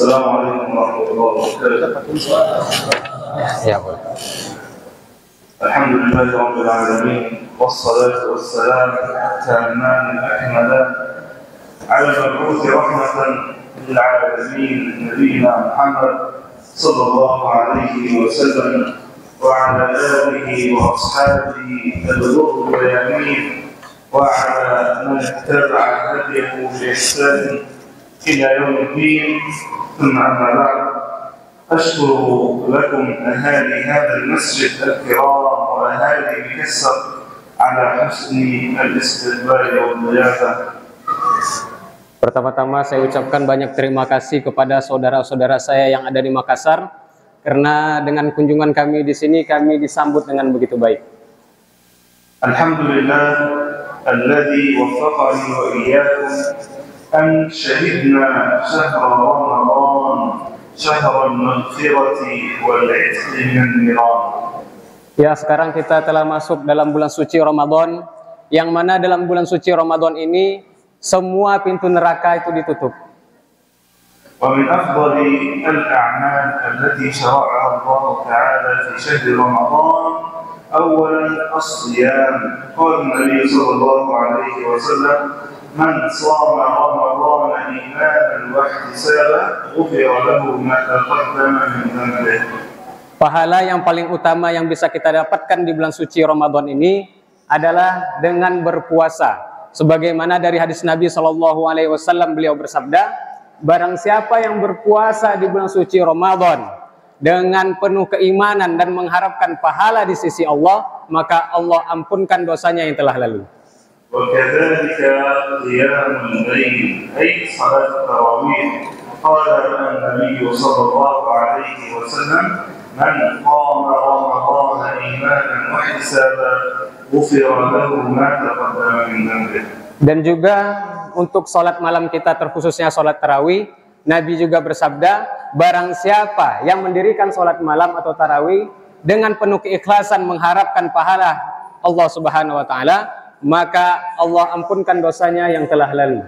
Assalamualaikum warahmatullahi wabarakatuh. Ya, boleh. Alhamdulillahirabbil alamin wassalatu wassalamu taman akmalan ala al-mab'uth rahmatan lil alamin nabiyina Muhammad sallallahu alaihi wasallam wa ala alihi wa ashabihi al-ghurr al-yamin wa ala man ittaba'a hadiyahu bi ihsan ila yaumid din. ثم أما بعد أشكر لكم أهالي هذا المسجد الكرام وأهالي بكسر على حسن الاستقبال والضيافة. Pertama-tama saya ucapkan banyak terima kasih kepada saudara-saudara saya yang ada di Makassar, karena dengan kunjungan kami di sini kami disambut dengan begitu baik. Alhamdulillah alladzi waffaqani wa iyyakum an syahidna syahr Ramadan syahr al-maghfirati wal 'itqi minan niran. Ya, sekarang kita telah masuk dalam bulan suci Ramadan, yang mana dalam bulan suci Ramadan ini semua pintu neraka itu ditutup. Wa min afdali al-a'mal allati syara'aha Allah ta'ala fi syahr Ramadan awwalan as-siyam. Qala Nabi sallallahu alaihi wasallam man shama Ramadan imanan wa ihtisaban ghufira lahu ma taqaddama min dhanbihi. Pahala yang paling utama yang bisa kita dapatkan di bulan suci Ramadan ini adalah dengan berpuasa. Sebagaimana dari hadis Nabi Shallallahu Alaihi Wasallam, beliau bersabda, barang siapa yang berpuasa di bulan suci Ramadan dengan penuh keimanan dan mengharapkan pahala di sisi Allah, maka Allah ampunkan dosanya yang telah lalu. وكذلك قيام الليل أي صلاة التراويح. قال النبي صلى الله عليه وسلم من قام رمضان إيمانا واحتسابا غفر له ما تقدم من ذنبه. Dan juga untuk sholat malam kita, terkhususnya sholat tarawih, Nabi juga bersabda, barang siapa yang mendirikan sholat malam atau tarawih dengan penuh keikhlasan mengharapkan pahala Allah Subhanahu Wa Taala, maka Allah ampunkan dosanya yang telah lalu.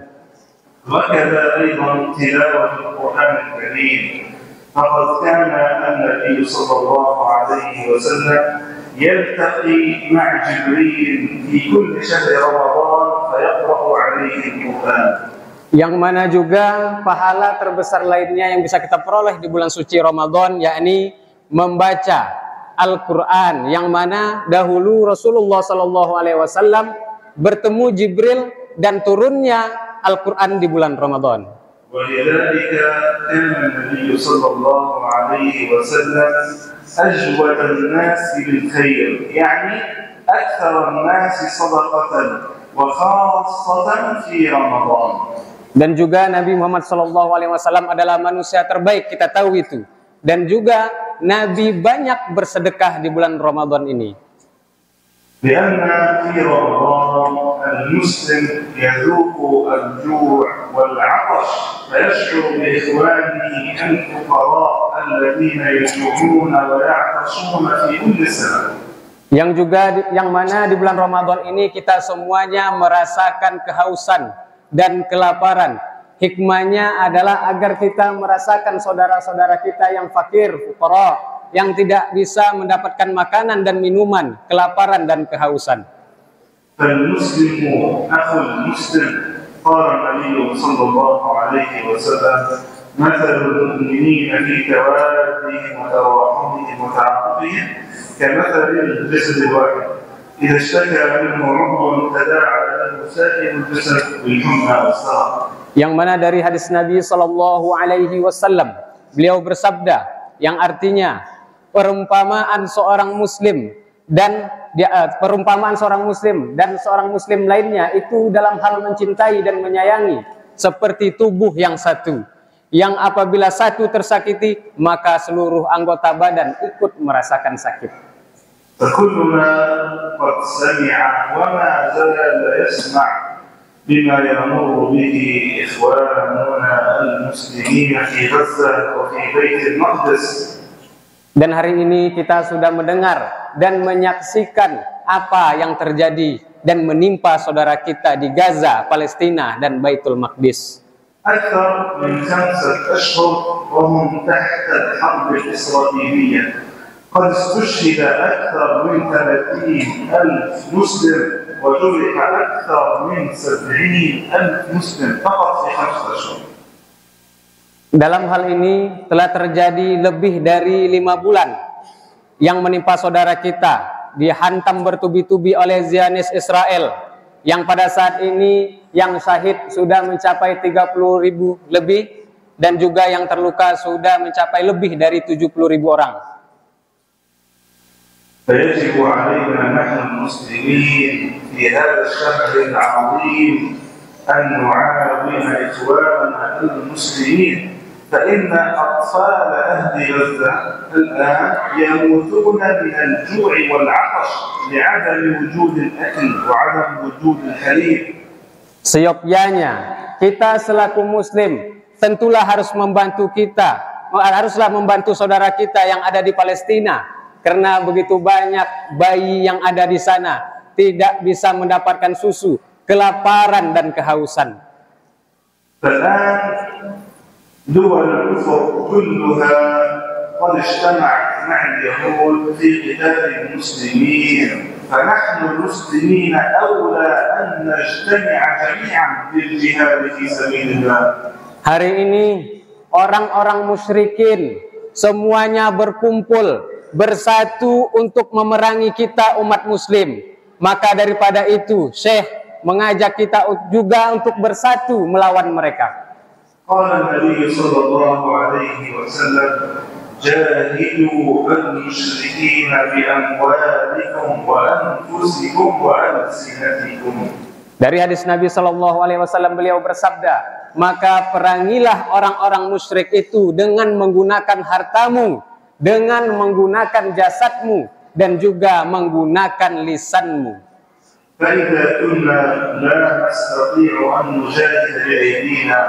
وكذا أيضا تلاوة القرآن الكريم. فقد كان النبي صلى الله عليه وسلم يلتقي مع جبريل في كل شهر رمضان فيقرأ عليه القرآن. Yang mana juga pahala terbesar lainnya yang bisa kita peroleh di bulan suci Ramadan, yakni membaca Al-Quran, yang mana dahulu Rasulullah Sallallahu Alaihi Wasallam bertemu Jibril dan turunnya Al-Quran di bulan Ramadan. ولذلك كان النبي صلى الله عليه وسلم أجود الناس بالخير، يعني أكثر الناس صدقة وخاصة في رمضان. Dan juga Nabi Muhammad SAW adalah manusia terbaik, kita tahu itu. Dan juga Nabi banyak bersedekah di bulan Ramadan ini. لأن في رمضان المسلم يذوق الجوع والعطش فيشعر بإخوانه الفقراء الذين يجوعون ويعطشون في كل سنة. Yang mana di bulan Ramadan ini kita semuanya merasakan kehausan dan kelaparan. Hikmahnya adalah agar kita merasakan saudara-saudara kita yang fakir, fuqara, yang tidak bisa mendapatkan makanan dan minuman, kelaparan dan kehausan. فالمسلم أخو المسلم. قال النبي صلى الله عليه وسلم مثل المؤمنين في توادهم وتراحمهم وتعاطفهم كمثل الجسد الواحد إذا اشتكى منه عضو تداعى له سائر الجسد بالحمى والسهر. Yang mana dari hadis Nabi Shallallahu Alaihi Wasallam, beliau bersabda, yang artinya perumpamaan seorang muslim dan seorang muslim lainnya itu dalam hal mencintai dan menyayangi seperti tubuh yang satu, yang apabila satu tersakiti maka seluruh anggota badan ikut merasakan sakit. فكل ما قد سمع وما زال يسمع بما يمر به إخواننا المسلمين في غزة وفي بيت المقدس. Dan hari ini kita sudah mendengar dan menyaksikan apa yang terjadi dan menimpa saudara kita di Gaza, Palestina dan Baitul Maqdis. أكثر من 5 أشهر وهم تحت الحرب الإسرائيلية قد استشهد أكثر من 30,000 مسلم وجرح أكثر من 70,000 مسلم فقط في 5 أشهر. Dalam hal ini telah terjadi lebih dari 5 bulan yang menimpa saudara kita, dihantam bertubi-tubi oleh Zionis Israel, yang pada saat ini yang syahid sudah mencapai 30.000 lebih, dan juga yang terluka sudah mencapai lebih dari 70.000 orang. فيجب علينا نحن المسلمين في هذا الشهر العظيم أن نعاون إخواننا المسلمين، فإن أطفال أهل غزة الآن يموتون من الجوع والعطش لعدم وجود الأكل وعدم وجود الحليب. Seyogyanya kita selaku muslim tentulah haruslah membantu saudara kita yang ada di Palestina, karena begitu banyak bayi yang ada di sana tidak bisa mendapatkan susu, kelaparan dan kehausan. دول الكفر كلها قد اجتمعت مع اليهود في قتال المسلمين، فنحن المسلمين أولى أن نجتمع جميعا للجهاد في سبيل الله. Hari ini orang-orang musyrikin semuanya berkumpul bersatu untuk memerangi kita umat muslim. Maka daripada itu Syekh mengajak kita juga untuk bersatu melawan mereka. Qala Nabi sallallahu alaihi wasallam, jahidu al-musyrikin bi amwalikum wa anfusikum wa alsinatikum. Dari hadis Nabi sallallahu alaihi wasallam beliau bersabda, maka perangilah orang-orang musyrik itu dengan menggunakan hartamu, dengan menggunakan jasadmu, dan juga menggunakan lisanmu. فإذا كنا لا نستطيع أن نجاهد بأيدينا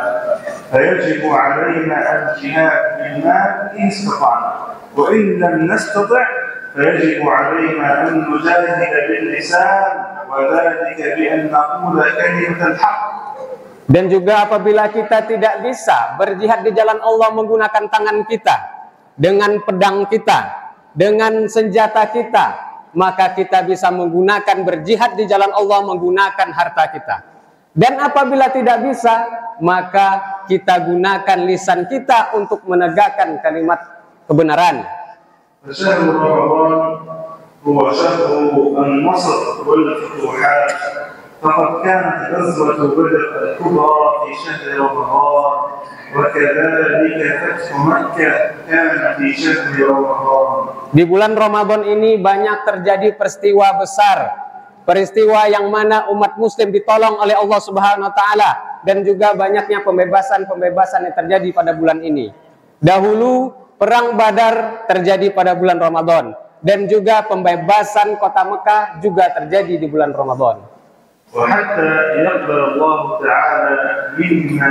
فيجب علينا الجهاد بالمال إن استطعنا، وإن لم نستطع فيجب علينا أن نجاهد باللسان وذلك بأن نقول كلمة الحق. Dan juga apabila kita tidak bisa berjihad di jalan Allah menggunakan tangan kita, dengan pedang kita, dengan senjata kita, maka kita bisa menggunakan berjihad di jalan Allah menggunakan harta kita. Dan apabila tidak bisa, maka kita gunakan lisan kita untuk menegakkan kalimat kebenaran. Syahrul Ramadan huwa syahrul an-nasr wal futuhat. Faqad kanat ghazwat Badr al-kubra fi syahr Ramadan wa kadzalika fathu Makkah kana fi syahr Ramadan. Di bulan Ramadan ini banyak terjadi peristiwa besar, peristiwa yang mana umat muslim ditolong oleh Allah Subhanahu wa taala, dan juga banyaknya pembebasan yang terjadi pada bulan ini. Dahulu perang Badar terjadi pada bulan Ramadan, dan juga pembebasan kota Mekah juga terjadi di bulan Ramadan. Wa hatta yaqbal Allah taala minna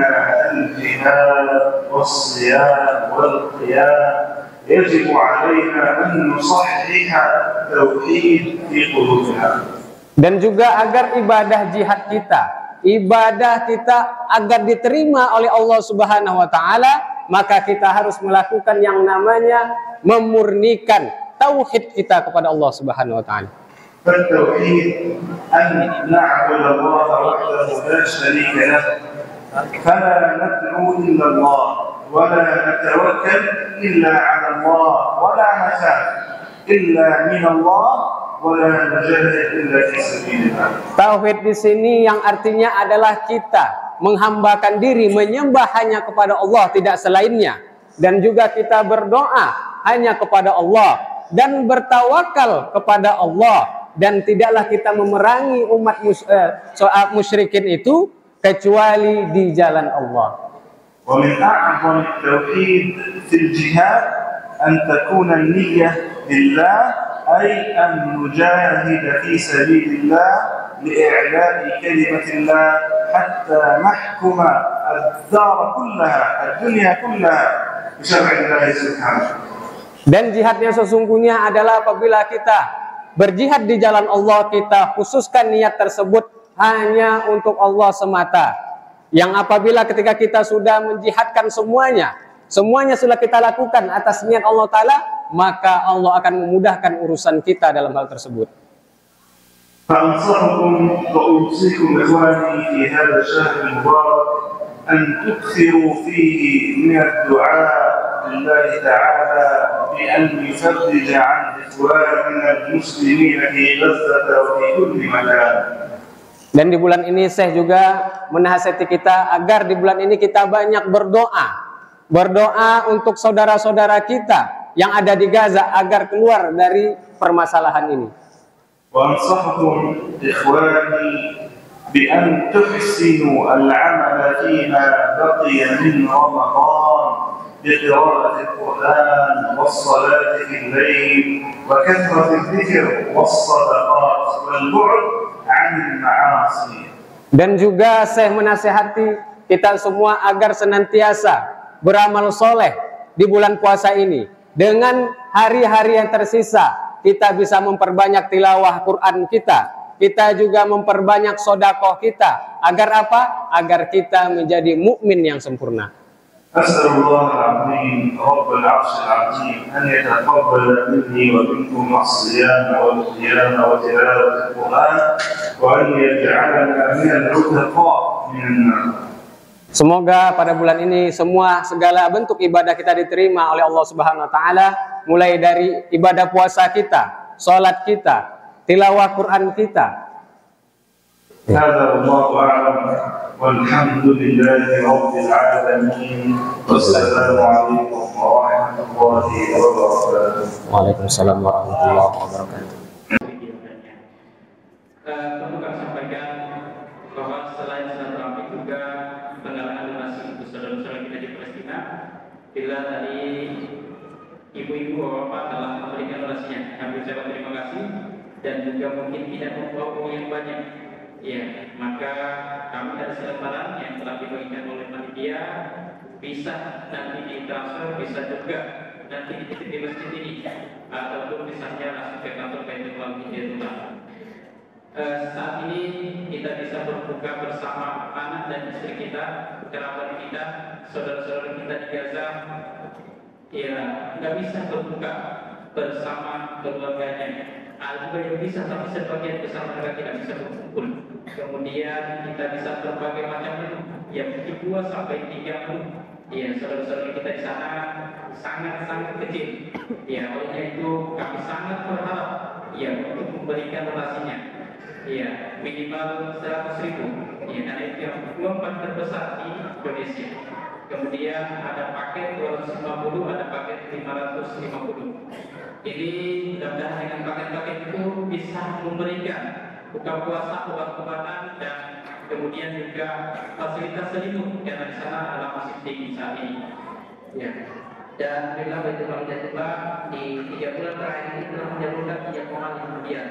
al-jihad was-siyam wal-qiyam يجب علينا أن نصحح التوحيد في قلوبنا. Dan juga agar ibadah jihad kita, ibadah kita agar diterima oleh Allah Subhanahu wa taala, maka kita harus melakukan yang namanya memurnikan tauhid kita kepada Allah Subhanahu wa taala. Tauhid an na'budu Allah wahdahu la syarika lah, fala nad'u illa Allah ولا نتوكل إلا على الله ولا نخاف إلا من الله ولا نجاهد إلا في سبيل الله. Tauhid di sini yang artinya adalah kita menghambakan diri, menyembah hanya kepada Allah, tidak selainnya, dan juga kita berdoa hanya kepada Allah dan bertawakal kepada Allah, dan tidaklah kita memerangi umat musyrikin itu kecuali di jalan Allah. ومن أعظم التوحيد في الجهاد أن تكون النية لله، أي أن نجاهد في سبيل الله لإعلاء كلمة الله حتى نحكم الدار كلها الدنيا كلها بشرع الله سبحانه. Dan jihadnya sesungguhnya adalah apabila kita berjihad di jalan Allah, kita khususkan niat tersebut hanya untuk Allah semata. Yang apabila ketika kita sudah menjihadkan semuanya, semuanya sudah kita lakukan atas niat Allah Ta'ala, maka Allah akan memudahkan urusan kita dalam hal tersebut. فأنصحكم وأوصيكم إخواني في هذا الشهر المبارك أن تكثروا فيه من الدعاء لله تعالى بأن يفرج عن إخواننا المسلمين في غزة وفي كل مكان. Dan di bulan ini saya juga menasihati kita agar di bulan ini kita banyak berdoa. Berdoa untuk saudara-saudara kita yang ada di Gaza agar keluar dari permasalahan ini. وأنصحكم إخواني بأن تحسنوا العمل فيما بقي من رمضان بقراءة القرآن والصلاة في الليل وكثرة الذكر والصدقات والبعد عن المعاصي. Dan juga saya menasihati kita semua agar senantiasa beramal soleh di bulan puasa ini. Dengan hari-hari yang tersisa, kita bisa memperbanyak tilawah Quran kita. Kita juga memperbanyak sodakoh kita. Agar apa? Agar kita menjadi mukmin yang sempurna. أسأل الله العظيم رب العرش العظيم أن يتقبل مني ومنكم الصيام والقيام وتلاوة القرآن وأن يجعلنا من العتقاء من النار. Semoga pada bulan ini semua segala bentuk ibadah kita diterima oleh Allah Subhanahu wa taala, mulai dari ibadah puasa kita, salat kita, tilawah Quran kita. هذا والله أعلم والحمد لله رب العالمين والسلام عليكم ورحمة الله وبركاته. Waalaikumsalam warahmatullahi wabarakatuh. Perlu kami sampaikan bahwa selain silaturahmi juga penggalangan donasi untuk saudara-saudara kita di Palestina, bila dari ibu-ibu bapak telah memberikan donasinya, kami ucapkan terima kasih dan juga mungkin tidak membawa uang yang banyak. Ya, maka kami ada selebaran yang telah dibagikan oleh panitia bisa nanti ditransfer, bisa juga nanti dititip di masjid ini ataupun misalnya langsung ke kantor Baitul Hidayatullah. Saat ini kita bisa berbuka bersama anak dan istri kita, kerabat kita, saudara-saudara kita di Gaza. Ya, nggak bisa berbuka bersama keluarganya. Ada yang bisa, tapi sebagian besar mereka tidak bisa berkumpul. Kemudian kita bisa berbagai macam menu, ya mungkin 2 sampai 3 menu. Ya, saudara-saudara kita di sana sangat-sangat kecil. Ya, oleh itu kami sangat berharap ya untuk memberikan donasinya. Ya, minimal 100.000. Ya, karena itu yang uang terbesar di Indonesia. Kemudian ada paket 250, ada paket 550. Ini mudah-mudahan dengan paket-paket itu bisa memberikan buka puasa, obat-obatan dan kemudian juga fasilitas selimut karena di sana adalah masih tinggi saat ini. Ya. Dan bila Baitul Hidayatullah di 3 bulan terakhir ini telah menyalurkan 3,5 miliar.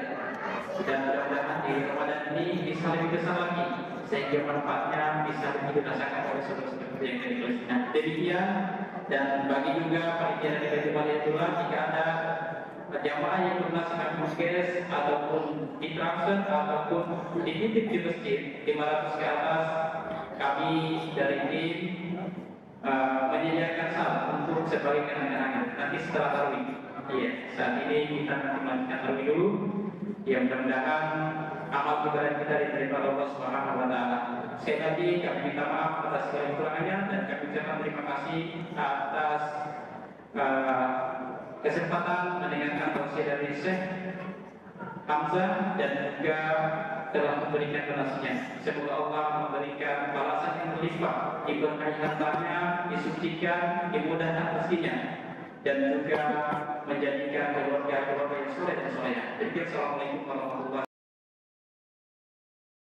Dan mudah-mudahan di Ramadan ini bisa lebih besar lagi sehingga manfaatnya bisa lebih dirasakan oleh saudara-saudara yang dari Palestina. Demikian, dan bagi juga panitia dari Baitul Hidayatullah jika ada jamaah yang berdonasikan muskes ataupun ditransfer ataupun dititip di masjid 500 ke atas, kami dari tim menyediakan sal untuk sebagai kenangan nanti setelah tarawih. Iya, saat ini kita nanti melanjutkan tarawih dulu. Ya, mudah-mudahan amal ibadah kita diterima oleh Allah Subhanahu wa taala. Sekali lagi kami minta maaf atas segala kekurangannya dan kami ucapkan terima kasih atas kesempatan mendengarkan tausiah dari Syekh Hamzah dan juga telah memberikan donasinya. Semoga Allah memberikan balasan yang berlimpah, diberkahi hartanya, disucikan, dimudahkan rezekinya, dan juga menjadikan keluarga yang soleh dan soleh. Jadi, assalamualaikum warahmatullahi wabarakatuh.